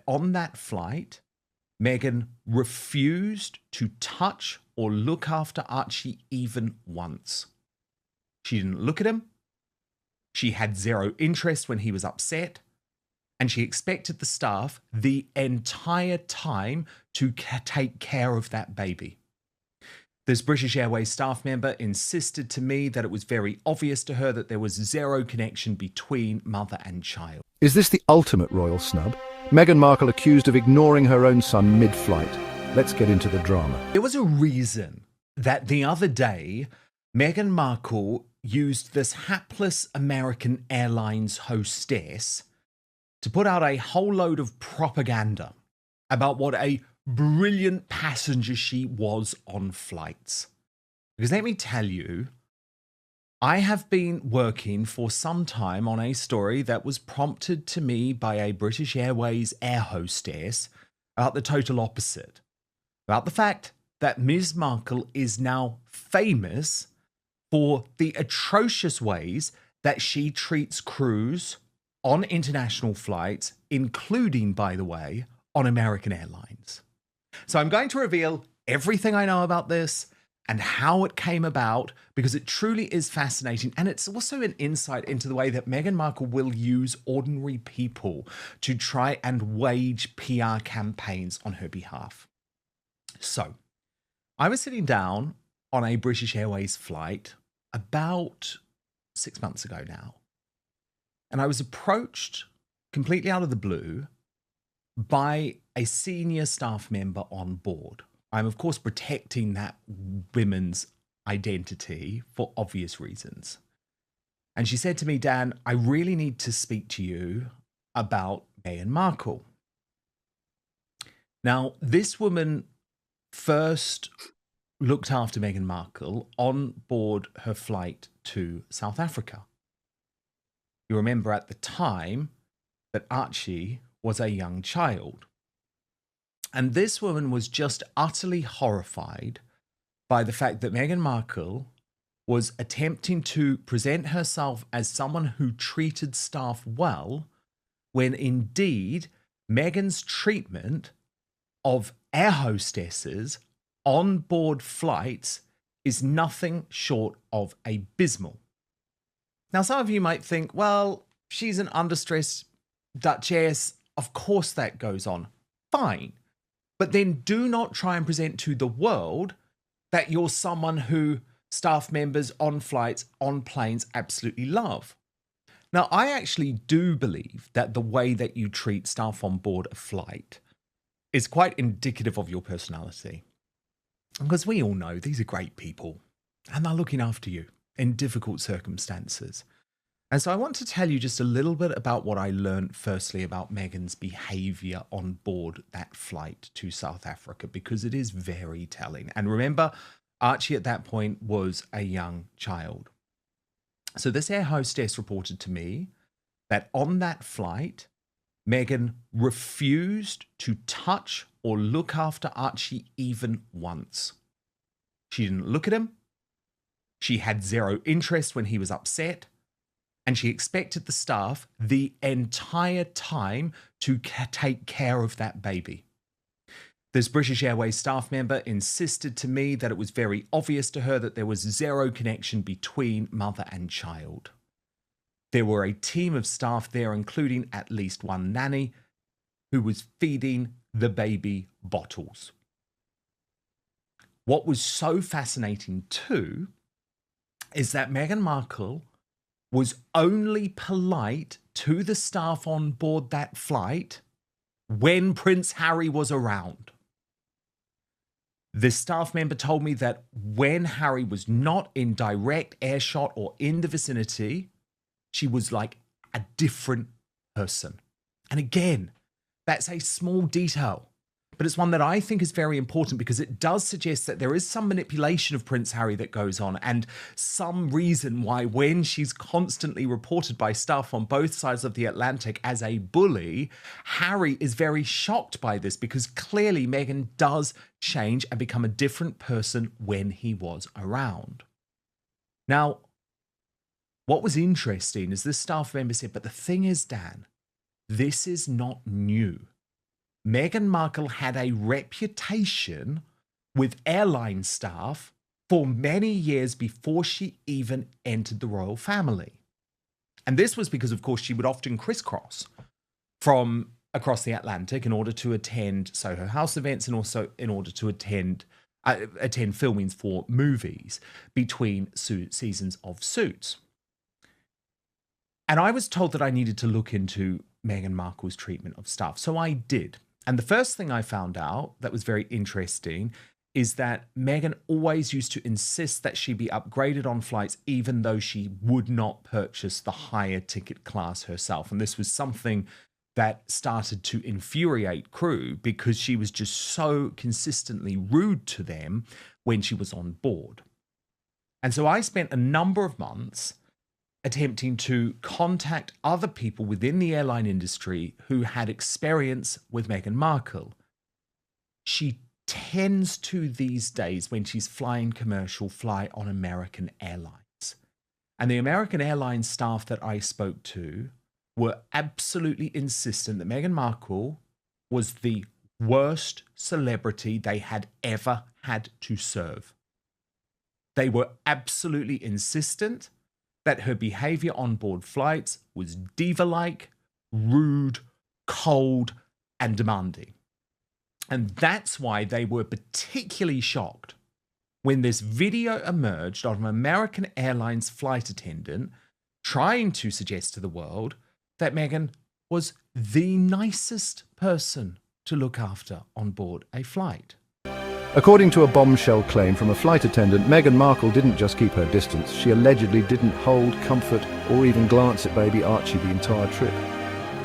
on that flight, Meghan refused to touch or look after Archie even once. She didn't look at him. She had zero interest when he was upset. And she expected the staff the entire time to take care of that baby. This British Airways staff member insisted to me that it was very obvious to her that there was zero connection between mother and child. Is this the ultimate royal snub? Meghan Markle accused of ignoring her own son mid-flight. Let's get into the drama. There was a reason that the other day, Meghan Markle used this hapless American Airlines hostess to put out a whole load of propaganda about what a brilliant passenger she was on flights. Because let me tell you, I have been working for some time on a story that was prompted to me by a British Airways air hostess about the total opposite. About the fact that Ms. Markle is now famous for the atrocious ways that she treats crews on international flights, including, by the way, on American Airlines. So I'm going to reveal everything I know about this and how it came about, because it truly is fascinating. And it's also an insight into the way that Meghan Markle will use ordinary people to try and wage PR campaigns on her behalf. So I was sitting down on a British Airways flight about 6 months ago now. And I was approached completely out of the blue by a senior staff member on board. I'm, of course, protecting that woman's identity for obvious reasons. And she said to me, Dan, I really need to speak to you about Meghan Markle. Now, this woman first looked after Meghan Markle on board her flight to South Africa. You remember at the time that Archie was a young child. And this woman was just utterly horrified by the fact that Meghan Markle was attempting to present herself as someone who treated staff well, when indeed Meghan's treatment of air hostesses on board flights is nothing short of abysmal. Now, some of you might think, well, she's an under-stressed duchess. Of course that goes on. Fine. But then do not try and present to the world that you're someone who staff members on flights, on planes absolutely love. Now, I actually do believe that the way that you treat staff on board a flight is quite indicative of your personality. Because we all know these are great people and they're looking after you in difficult circumstances. And so I want to tell you just a little bit about what I learned firstly about Meghan's behavior on board that flight to South Africa, because it is very telling. And remember, Archie at that point was a young child. So this air hostess reported to me that on that flight, Meghan refused to touch or look after Archie even once. She didn't look at him. She had zero interest when he was upset. And she expected the staff the entire time to take care of that baby. This British Airways staff member insisted to me that it was very obvious to her that there was zero connection between mother and child. There were a team of staff there, including at least one nanny, who was feeding the baby bottles. What was so fascinating too is that Meghan Markle was only polite to the staff on board that flight when Prince Harry was around. The staff member told me that when Harry was not in direct earshot or in the vicinity, she was like a different person. And again, that's a small detail, but it's one that I think is very important because it does suggest that there is some manipulation of Prince Harry that goes on, and some reason why when she's constantly reported by staff on both sides of the Atlantic as a bully, Harry is very shocked by this because clearly Meghan does change and become a different person when he was around. Now, what was interesting is this staff member said, but the thing is, Dan, this is not new. Meghan Markle had a reputation with airline staff for many years before she even entered the royal family. And this was because, of course, she would often crisscross from across the Atlantic in order to attend Soho House events and also in order to attend filmings for movies between seasons of Suits. And I was told that I needed to look into Meghan Markle's treatment of staff. So I did. And the first thing I found out that was very interesting is that Meghan always used to insist that she be upgraded on flights, even though she would not purchase the higher ticket class herself. And this was something that started to infuriate crew because she was just so consistently rude to them when she was on board. And so I spent a number of months attempting to contact other people within the airline industry who had experience with Meghan Markle. She tends to, these days, when she's flying commercial, fly on American Airlines. And the American Airlines staff that I spoke to were absolutely insistent that Meghan Markle was the worst celebrity they had ever had to serve. They were absolutely insistent that her behavior on board flights was diva-like, rude, cold, and demanding. And that's why they were particularly shocked when this video emerged of an American Airlines flight attendant trying to suggest to the world that Meghan was the nicest person to look after on board a flight. According to a bombshell claim from a flight attendant, Meghan Markle didn't just keep her distance. She allegedly didn't hold, comfort, or even glance at baby Archie the entire trip.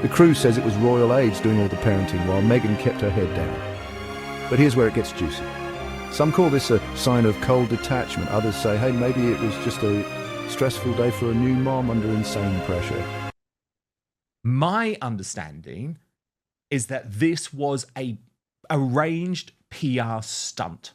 The crew says it was royal aides doing all the parenting while Meghan kept her head down. But here's where it gets juicy. Some call this a sign of cold detachment. Others say, hey, maybe it was just a stressful day for a new mom under insane pressure. My understanding is that this was a arranged PR stunt.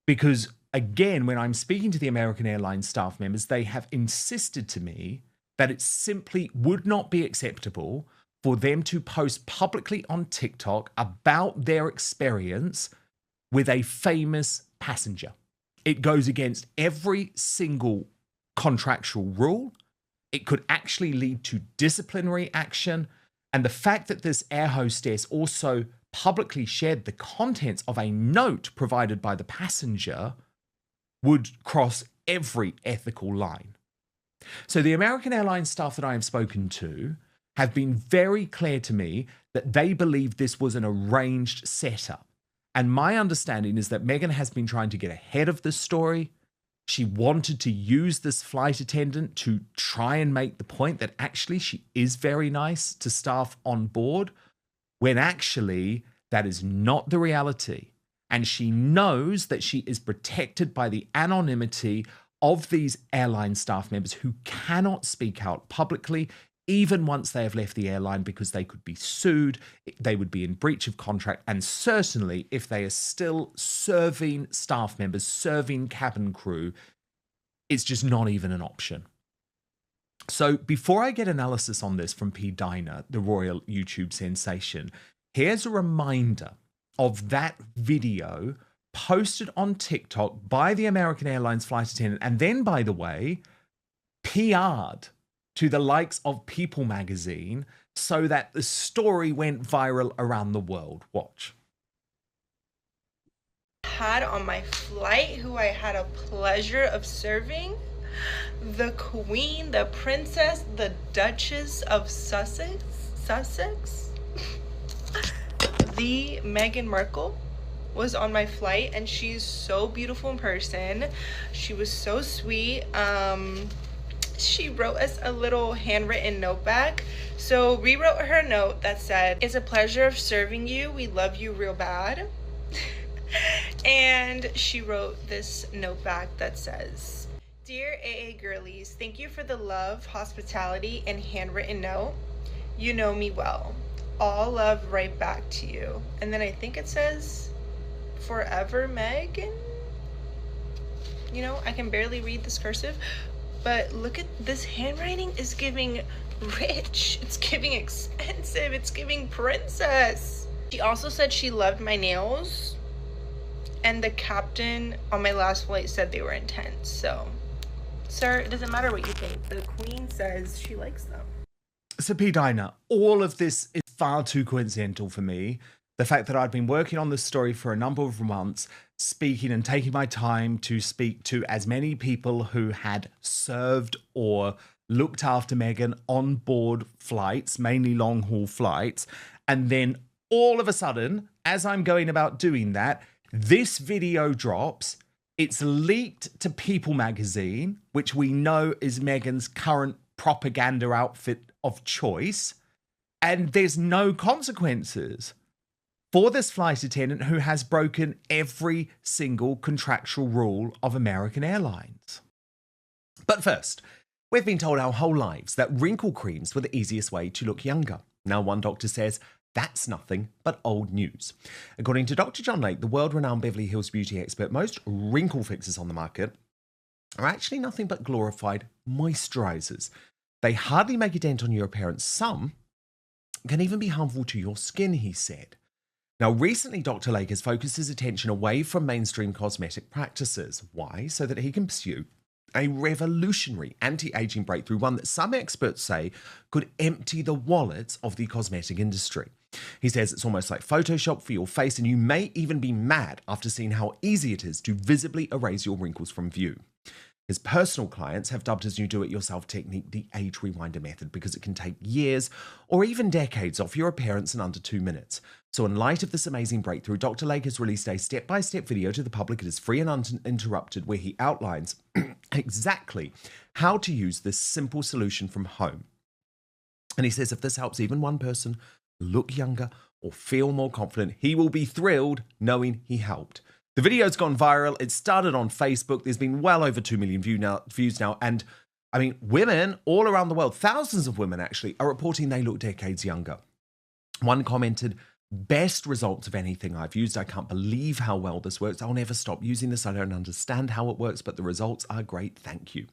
Because again, when I'm speaking to the American Airlines staff members, they have insisted to me that it simply would not be acceptable for them to post publicly on TikTok about their experience with a famous passenger. It goes against every single contractual rule. It could actually lead to disciplinary action. And the fact that this air hostess also publicly shared the contents of a note provided by the passenger would cross every ethical line. So the American Airlines staff that I have spoken to have been very clear to me that they believe this was an arranged setup. And my understanding is that Meghan has been trying to get ahead of this story. She wanted to use this flight attendant to try and make the point that actually she is very nice to staff on board, when actually that is not the reality. And she knows that she is protected by the anonymity of these airline staff members who cannot speak out publicly, even once they have left the airline, because they could be sued, they would be in breach of contract, and certainly if they are still serving staff members, serving cabin crew, it's just not even an option. So before I get analysis on this from P. Diner, the royal YouTube sensation, here's a reminder of that video posted on TikTok by the American Airlines flight attendant, and then, by the way, PR'd to the likes of People magazine so that the story went viral around the world. Watch. Had on my flight, who I had a pleasure of serving, the Queen, the Princess, the Duchess of Sussex, the Meghan Markle was on my flight, and she's so beautiful in person. She was so sweet. She wrote us a little handwritten note back. So rewrote her note that said, "It's a pleasure of serving you. We love you real bad." And she wrote this note back that says, "Dear AA girlies, thank you for the love, hospitality, and handwritten note. You know me well. All love right back to you." And then I think it says, "Forever, Meghan." You know, I can barely read this cursive, but look at this handwriting is giving rich. It's giving expensive. It's giving princess. She also said she loved my nails, and the captain on my last flight said they were intense. So, sir, it doesn't matter what you think. The queen says she likes them. So, P. Dinah, all of this is far too coincidental for me. The fact that I'd been working on this story for a number of months, speaking and taking my time to speak to as many people who had served or looked after Meghan on board flights, mainly long haul flights. And then all of a sudden, as I'm going about doing that, this video drops. It's leaked to People magazine, which we know is Meghan's current propaganda outfit of choice. And there's no consequences for this flight attendant who has broken every single contractual rule of American Airlines. But first, we've been told our whole lives that wrinkle creams were the easiest way to look younger. Now one doctor says that's nothing but old news. According to Dr. John Lake, the world-renowned Beverly Hills beauty expert, most wrinkle fixes on the market are actually nothing but glorified moisturizers. They hardly make a dent on your appearance. Some can even be harmful to your skin, he said. Now, recently, Dr. Lake has focused his attention away from mainstream cosmetic practices. Why? So that he can pursue a revolutionary anti-aging breakthrough, one that some experts say could empty the wallets of the cosmetic industry. He says it's almost like Photoshop for your face, and you may even be mad after seeing how easy it is to visibly erase your wrinkles from view. His personal clients have dubbed his new do-it-yourself technique the age rewinder method because it can take years or even decades off your appearance in under 2 minutes. So in light of this amazing breakthrough, Dr. Lake has released a step-by-step video to the public. It is free and uninterrupted where he outlines exactly how to use this simple solution from home. And he says if this helps even one person look younger or feel more confident, he will be thrilled knowing he helped. The video's gone viral. It started on Facebook. There's been well over 2 million views now. And I mean, women all around the world, thousands of women actually, are reporting they look decades younger. One commented, best results of anything I've used. I can't believe how well this works. I'll never stop using this. I don't understand how it works, but the results are great. Thank you.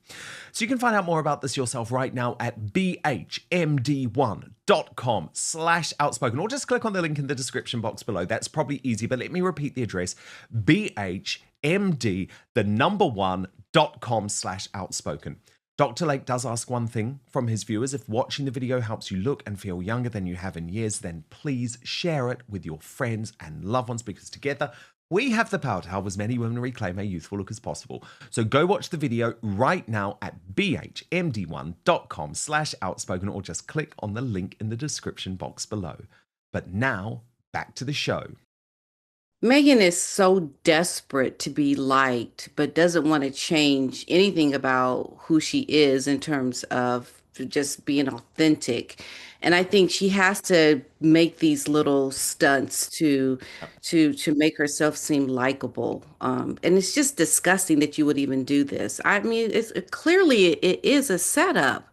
So you can find out more about this yourself right now at bhmd1.com/outspoken, or just click on the link in the description box below. That's probably easy, but let me repeat the address, bhmd1.com/outspoken. Dr. Lake does ask one thing from his viewers. If watching the video helps you look and feel younger than you have in years, then please share it with your friends and loved ones, because together we have the power to help as many women reclaim a youthful look as possible. So go watch the video right now at bhmd1.com/outspoken, or just click on the link in the description box below. But now, back to the show. Meghan is so desperate to be liked, but doesn't want to change anything about who she is in terms of just being authentic. And I think she has to make these little stunts to make herself seem likable. And it's just disgusting that you would even do this. I mean, it's clearly it is a setup.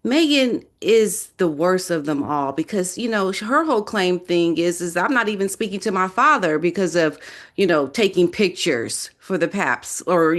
Meghan is the worst of them all because, her whole claim thing is I'm not even speaking to my father because of, taking pictures for the paps or,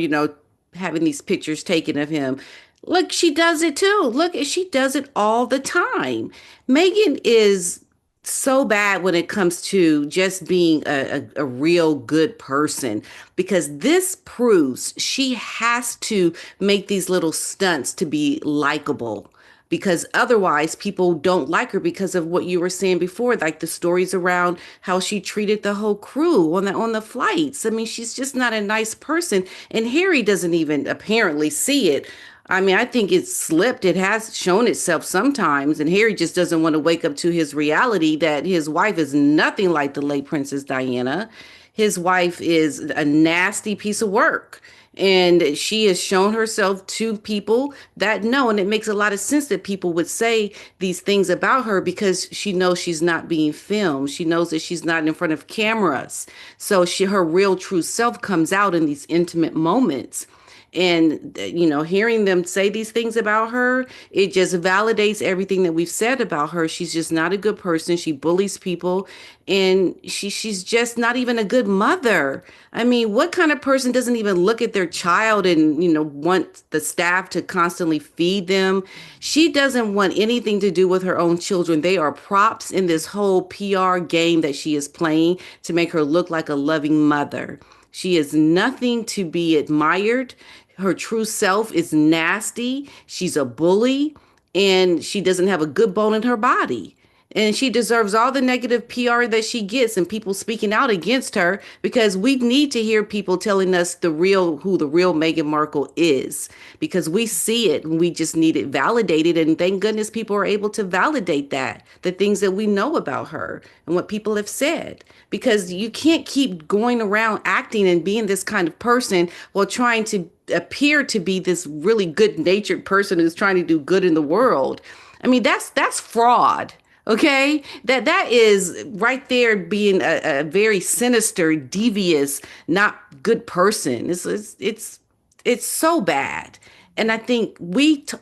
having these pictures taken of him. Look, she does it too. Look, she does it all the time. Meghan is so bad when it comes to just being a real good person, because this proves she has to make these little stunts to be likable, because otherwise people don't like her because of what you were saying before, like the stories around how she treated the whole crew on the flights. I mean, she's just not a nice person. And Harry doesn't even apparently see it. I mean, I think it's slipped. It has shown itself sometimes. And Harry just doesn't want to wake up to his reality that his wife is nothing like the late Princess Diana. His wife is a nasty piece of work. And she has shown herself to people that know, and it makes a lot of sense that people would say these things about her because she knows she's not being filmed. She knows that she's not in front of cameras. So her real true self comes out in these intimate moments. And, hearing them say these things about her, it just validates everything that we've said about her. She's just not a good person. She bullies people, and she's just not even a good mother. I mean, what kind of person doesn't even look at their child and, want the staff to constantly feed them? She doesn't want anything to do with her own children. They are props in this whole PR game that she is playing to make her look like a loving mother. She is nothing to be admired. Her true self is nasty. She's a bully, and she doesn't have a good bone in her body. And she deserves all the negative PR that she gets and people speaking out against her, because we need to hear people telling us who the real Meghan Markle is, because we see it and we just need it validated. And thank goodness people are able to validate the things that we know about her and what people have said, because you can't keep going around acting and being this kind of person while trying to appear to be this really good natured person who's trying to do good in the world. I mean, that's fraud. Okay, that is right there being a very sinister, devious, not good person. It's so bad. And I think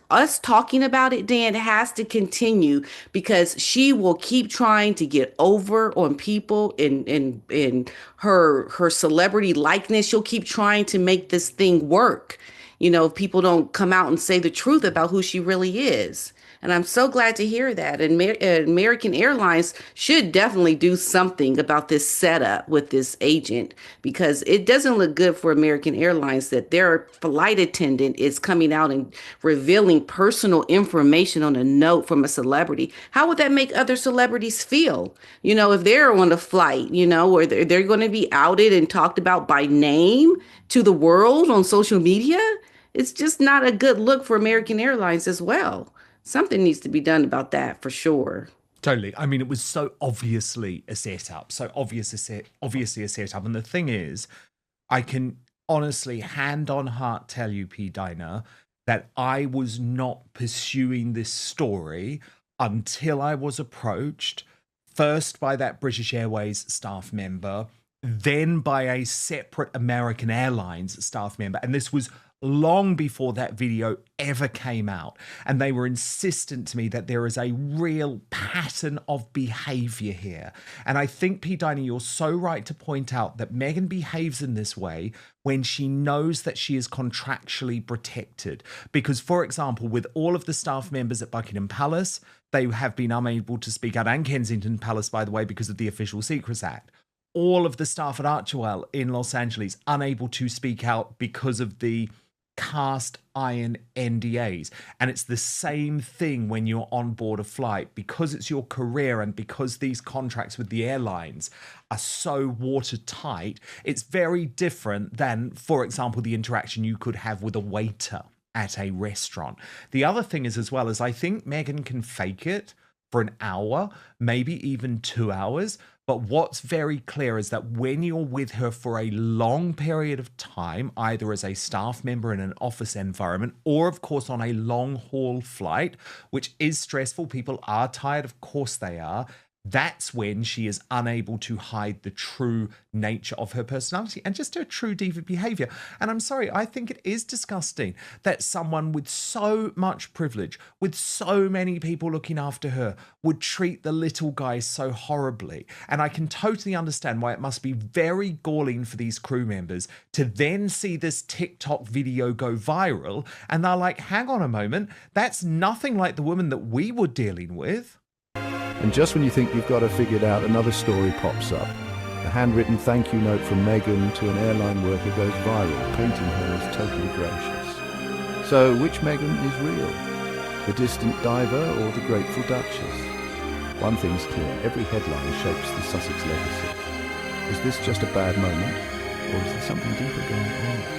us talking about it, Dan, has to continue, because she will keep trying to get over on people in her celebrity likeness. She'll keep trying to make this thing work. If people don't come out and say the truth about who she really is. And I'm so glad to hear that. And American Airlines should definitely do something about this setup with this agent, because it doesn't look good for American Airlines that their flight attendant is coming out and revealing personal information on a note from a celebrity. How would that make other celebrities feel? If they're on a flight, where they're going to be outed and talked about by name to the world on social media? It's just not a good look for American Airlines as well. Something needs to be done about that for sure. Totally. I mean, it was so obviously a setup, obviously a setup. And the thing is, I can honestly, hand on heart, tell you, P. Diner, that I was not pursuing this story until I was approached first by that British Airways staff member, then by a separate American Airlines staff member. And this was long before that video ever came out. And they were insistent to me that there is a real pattern of behavior here. And I think, P. Diney, you're so right to point out that Meghan behaves in this way when she knows that she is contractually protected. Because, for example, with all of the staff members at Buckingham Palace, they have been unable to speak out, and Kensington Palace, by the way, because of the Official Secrets Act. All of the staff at Archewell in Los Angeles unable to speak out because of the cast iron NDAs. And it's the same thing when you're on board a flight, because it's your career and because these contracts with the airlines are so watertight. It's very different than, for example, the interaction you could have with a waiter at a restaurant. The other thing is, as well, is I think Meghan can fake it for an hour, maybe even 2 hours. But what's very clear is that when you're with her for a long period of time, either as a staff member in an office environment or, of course, on a long haul flight, which is stressful, people are tired, of course they are, that's when she is unable to hide the true nature of her personality and just her true diva behavior. And I'm sorry, I think it is disgusting that someone with so much privilege, with so many people looking after her, would treat the little guy so horribly. And I can totally understand why it must be very galling for these crew members to then see this TikTok video go viral. And they're like, hang on a moment, that's nothing like the woman that we were dealing with. And just when you think you've got her figured out, another story pops up. A handwritten thank you note from Meghan to an airline worker goes viral, painting her as totally gracious. So which Meghan is real? The distant diver or the grateful Duchess? One thing's clear, every headline shapes the Sussex legacy. Is this just a bad moment, or is there something deeper going on?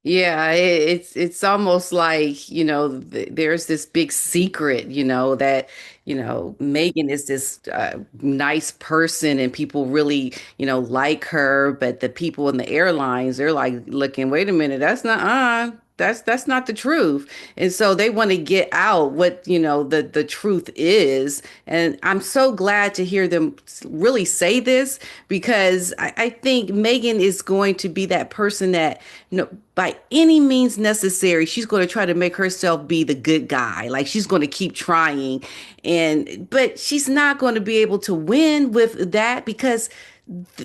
Yeah, it's almost like, there's this big secret, that, Megan is this nice person and people really, like her, but the people in the airlines, they're like looking, wait a minute, that's not on. That's not the truth. And so they want to get out what, the truth is. And I'm so glad to hear them really say this, because I think Meghan is going to be that person that, by any means necessary, she's going to try to make herself be the good guy. Like, she's going to keep trying. But she's not going to be able to win with that, because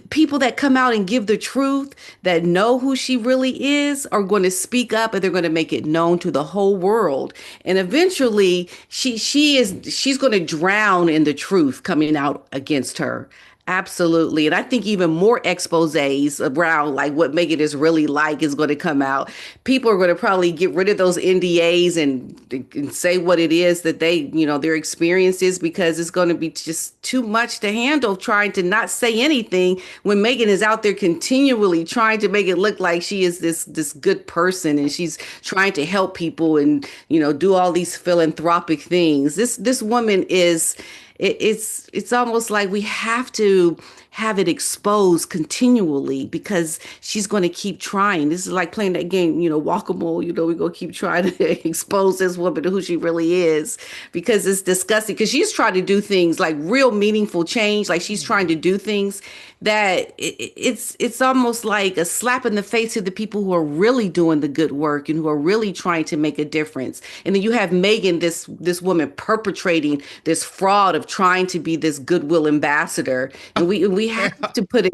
people that come out and give the truth, that know who she really is, are going to speak up, and they're going to make it known to the whole world. And eventually she's going to drown in the truth coming out against her. Absolutely. And I think even more exposés around like what Megan is really like is going to come out. People are going to probably get rid of those NDAs and say what it is that their experience is, because it's going to be just too much to handle trying to not say anything when Megan is out there continually trying to make it look like she is this good person, and she's trying to help people and, do all these philanthropic things. This woman is it's almost like we have to have it exposed continually, because she's going to keep trying. This is like playing that game, Walkable. We're going to keep trying to expose this woman to who she really is, because it's disgusting. Because she's trying to do things like real meaningful change. Like, she's trying to do things that it's almost like a slap in the face to the people who are really doing the good work and who are really trying to make a difference. And then you have Meghan, this woman, perpetrating this fraud of trying to be this goodwill ambassador. And we have to put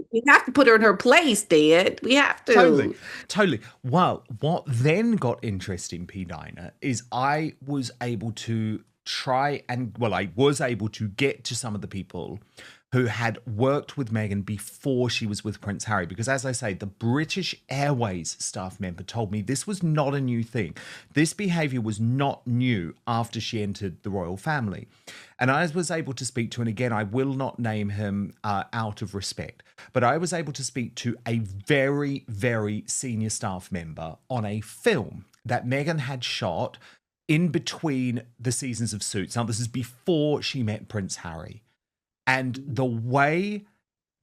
her in her place, Dad. We have to. Totally. Well, what then got interesting, P. Diner, is I was able to get to some of the people who had worked with Meghan before she was with Prince Harry. Because, as I say, the British Airways staff member told me this was not a new thing. This behaviour was not new after she entered the royal family. And I was able to speak to, and again, I will not name him out of respect, but I was able to speak to a very, very senior staff member on a film that Meghan had shot in between the seasons of Suits. Now, this is before she met Prince Harry. And the way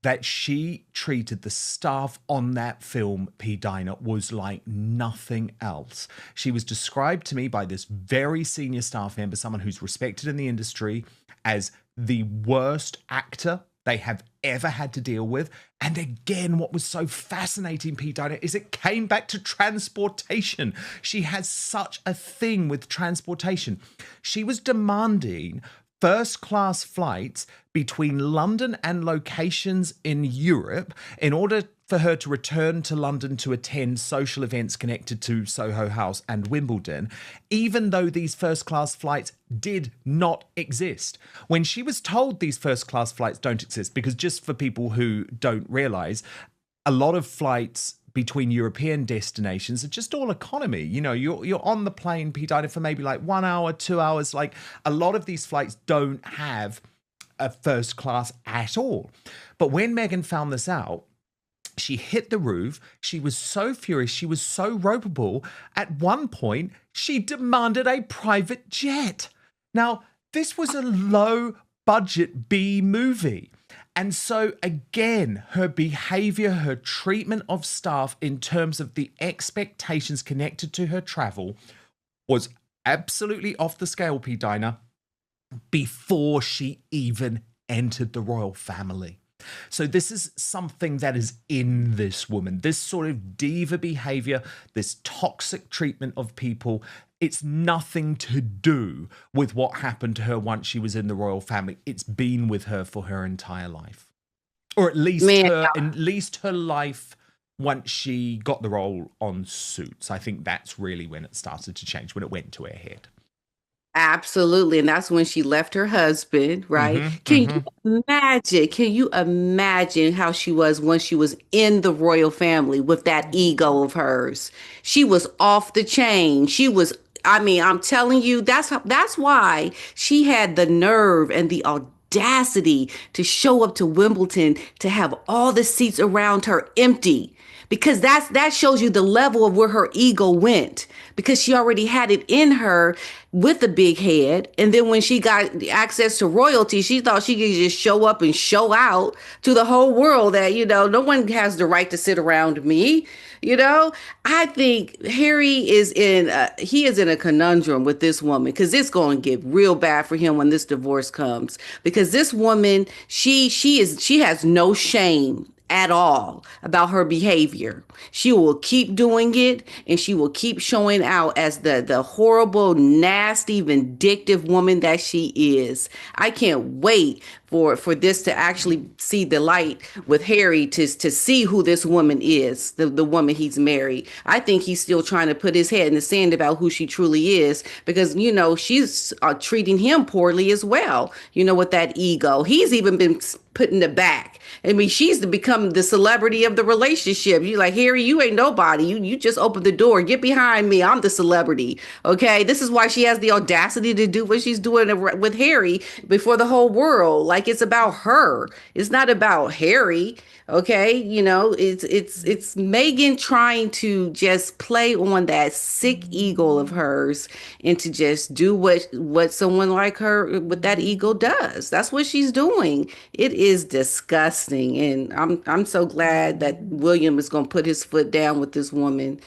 that she treated the staff on that film, P. Diner, was like nothing else. She was described to me by this very senior staff member, someone who's respected in the industry, as the worst actor they have ever had to deal with. And again, what was so fascinating, P. Diner, is it came back to transportation. She has such a thing with transportation. She was demanding first-class flights between London and locations in Europe in order for her to return to London to attend social events connected to Soho House and Wimbledon, even though these first-class flights did not exist. When she was told these first-class flights don't exist, because just for people who don't realise, a lot of flights between European destinations are just all economy. You're on the plane, Peter, for maybe like 1 hour, 2 hours. Like, a lot of these flights don't have a first class at all. But when Meghan found this out, she hit the roof. She was so furious. She was so ropeable. At one point, she demanded a private jet. Now, this was a low budget B movie. And so, again, her behavior, her treatment of staff in terms of the expectations connected to her travel was absolutely off the scale, P. Diner, before she even entered the royal family. So this is something that is in this woman, this sort of diva behavior, this toxic treatment of people. It's nothing to do with what happened to her once she was in the royal family. It's been with her for her entire life. Or at least her life once she got the role on Suits. I think that's really when it started to change, when it went to her head. Absolutely. And that's when she left her husband, right? Can you imagine how she was when she was in the royal family with that ego of hers? She was off the chain. I'm telling you, that's why she had the nerve and the audacity to show up to Wimbledon to have all the seats around her empty, because that shows you the level of where her ego went, because she already had it in her with the big head. And then when she got access to royalty, she thought she could just show up and show out to the whole world that, no one has the right to sit around me. I think Harry he is in a conundrum with this woman, because it's going to get real bad for him when this divorce comes, because this woman, she has no shame at all about her behavior. She will keep doing it, and she will keep showing out as the horrible, nasty, vindictive woman that she is. I can't wait for this to actually see the light with Harry, to see who this woman is, the woman he's married. I think he's still trying to put his head in the sand about who she truly is, because she's treating him poorly as well, with that ego. He's even been put in the back. I mean, she's become the celebrity of the relationship. You're like, Harry, you ain't nobody. You just opened the door. Get behind me. I'm the celebrity. Okay. This is why she has the audacity to do what she's doing with Harry before the whole world. Like, it's about her. It's not about Harry. Okay. It's Meghan trying to just play on that sick ego of hers, and to just do what someone like her with that ego does. That's what she's doing. It is disgusting. And I'm so glad that William is going to put his foot down with this woman.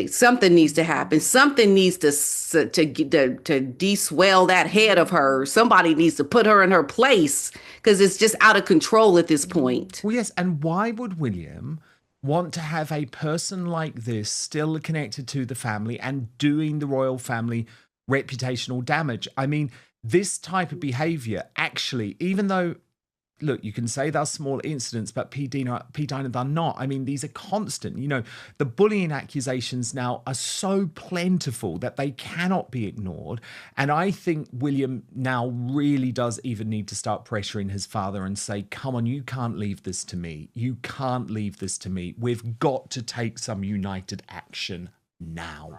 Something needs to happen. Something needs to de-swell that head of hers. Somebody needs to put her in her place, because it's just out of control at this point. Well, yes. And why would William want to have a person like this still connected to the family and doing the royal family reputational damage? I mean, this type of behavior, actually, even though, look, you can say they're small incidents, but P. Dinah, they're not. I mean, these are constant. The bullying accusations now are so plentiful that they cannot be ignored. And I think William now really does even need to start pressuring his father and say, come on, you can't leave this to me. You can't leave this to me. We've got to take some united action now.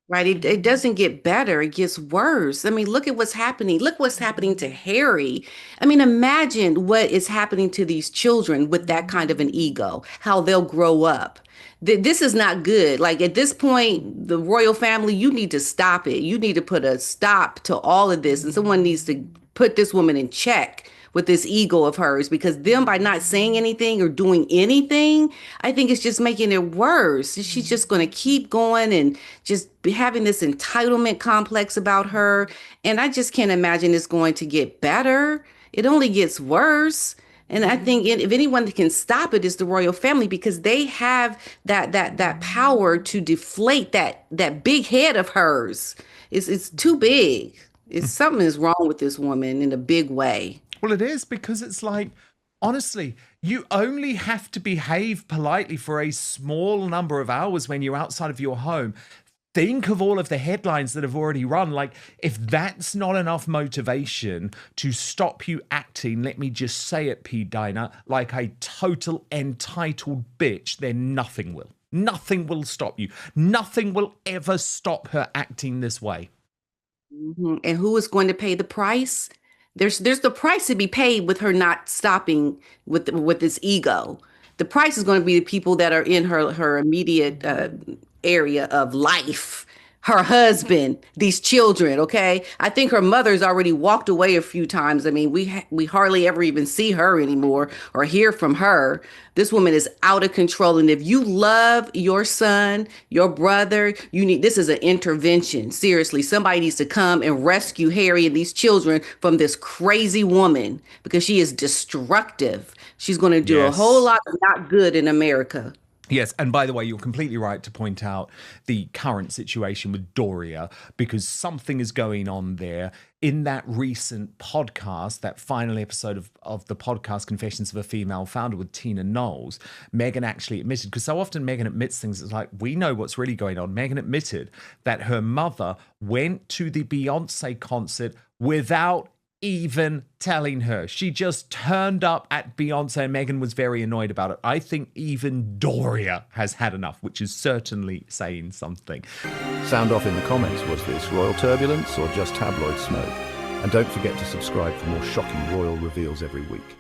Right. It doesn't get better. It gets worse. I mean, look at what's happening. Look what's happening to Harry. I mean, imagine what is happening to these children with that kind of an ego, how they'll grow up. This is not good. Like, at this point, the royal family, you need to stop it. You need to put a stop to all of this. And someone needs to put this woman in check with this ego of hers, because them, by not saying anything or doing anything, I think it's just making it worse. She's just going to keep going and just be having this entitlement complex about her. And I just can't imagine it's going to get better. It only gets worse. And I think if anyone can stop it, is the royal family, because they have that power to deflate that big head of hers. It's too big. Something is wrong with this woman in a big way. Well, it is, because it's like, honestly, you only have to behave politely for a small number of hours when you're outside of your home. Think of all of the headlines that have already run. Like, if that's not enough motivation to stop you acting, let me just say it, P. Dinah, like a total entitled bitch, then nothing will. Nothing will stop you. Nothing will ever stop her acting this way. Mm-hmm. And who is going to pay the price? There's the price to be paid with her not stopping with this ego. The price is going to be the people that are in her immediate area of life. Her husband, these children, okay? I think her mother's already walked away a few times. I mean, we hardly ever even see her anymore or hear from her. This woman is out of control. And if you love your son, your brother, this is an intervention. Seriously, somebody needs to come and rescue Harry and these children from this crazy woman, because she is destructive. She's going to do a whole lot of not good in America. Yes, and by the way, you're completely right to point out the current situation with Doria, because something is going on there. In that recent podcast, that final episode of the podcast Confessions of a Female Founder with Tina Knowles, Meghan actually admitted, because so often Meghan admits things, it's like, we know what's really going on. Meghan admitted that her mother went to the Beyonce concert without even telling her. She just turned up at Beyonce, and Meghan was very annoyed about it. I think even Doria has had enough, which is certainly saying something. Sound off in the comments. Was this royal turbulence or just tabloid smoke? And don't forget to subscribe for more shocking royal reveals every week.